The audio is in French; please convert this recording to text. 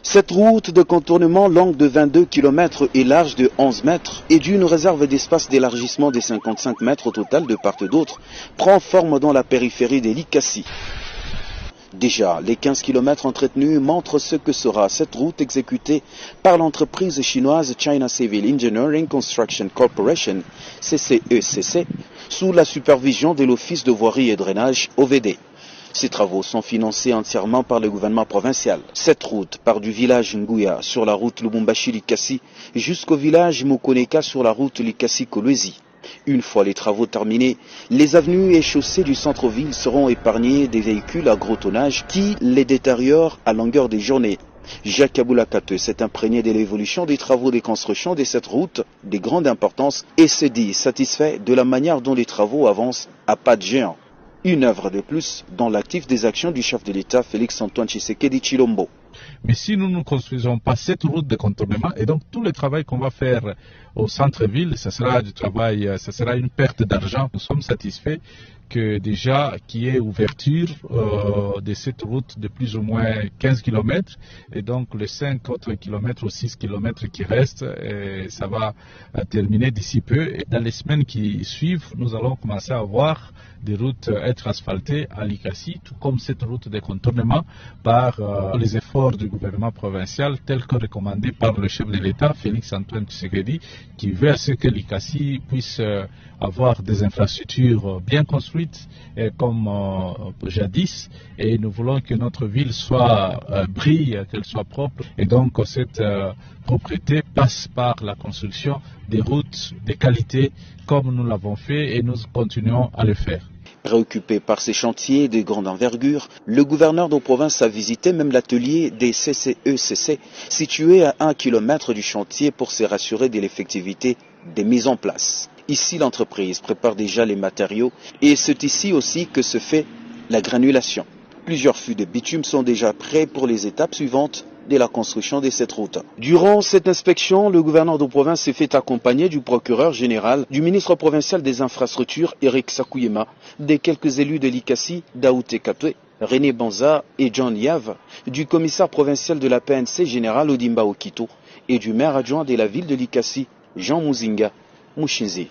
Cette route de contournement longue de 22 km et large de 11 mètres et d'une réserve d'espace d'élargissement de 55 mètres au total de part et d'autre prend forme dans la périphérie de Likasi. Déjà, les 15 km entretenus montrent ce que sera cette route exécutée par l'entreprise chinoise China Civil Engineering Construction Corporation, CCECC, sous la supervision de l'Office de voirie et drainage OVD. Ces travaux sont financés entièrement par le gouvernement provincial. Cette route part du village Nguya sur la route Lubumbashi-Likasi jusqu'au village Mukoneka sur la route Likasi-Kolwezi. Une fois les travaux terminés, les avenues et chaussées du centre-ville seront épargnées des véhicules à gros tonnage qui les détériorent à longueur des journées. Jacques Aboulakate s'est imprégné de l'évolution des travaux de construction de cette route de grande importance et se dit satisfait de la manière dont les travaux avancent à pas de géant. Une œuvre de plus dans l'actif des actions du chef de l'État Félix-Antoine Tshisekedi Tshilombo. Mais si nous ne construisons pas cette route de contournement, et donc tout le travail qu'on va faire au centre-ville, ce sera du travail, ce sera une perte d'argent. Nous sommes satisfaits que déjà qu'il y ait ouverture de cette route de plus ou moins 15 km et donc les 5 autres kilomètres ou 6 km qui restent, ça va terminer d'ici peu. Et dans les semaines qui suivent, nous allons commencer à voir des routes être asphaltées à Likasi, tout comme cette route de contournement par les efforts du gouvernement provincial tels que recommandés par le chef de l'État, Félix-Antoine Tshisekedi, qui veut à ce que Likasi puisse avoir des infrastructures bien construites comme jadis, et nous voulons que notre ville soit brille, qu'elle soit propre, et donc cette propreté passe par la construction des routes de qualité comme nous l'avons fait et nous continuons à le faire. Préoccupé par ces chantiers de grande envergure, le gouverneur de province a visité même l'atelier des CCECC, situé à 1 km du chantier pour se rassurer de l'effectivité des mises en place. Ici, l'entreprise prépare déjà les matériaux et c'est ici aussi que se fait la granulation. Plusieurs fûts de bitume sont déjà prêts pour les étapes suivantes de la construction de cette route. Durant cette inspection, le gouverneur de province s'est fait accompagner du procureur général, du ministre provincial des infrastructures, Eric Sakuyema, des quelques élus de Likasi, Daoute Katwe, René Banza et John Yav, du commissaire provincial de la PNC général Odimba Okito et du maire adjoint de la ville de Likasi, Jean Muzinga Mushinzi.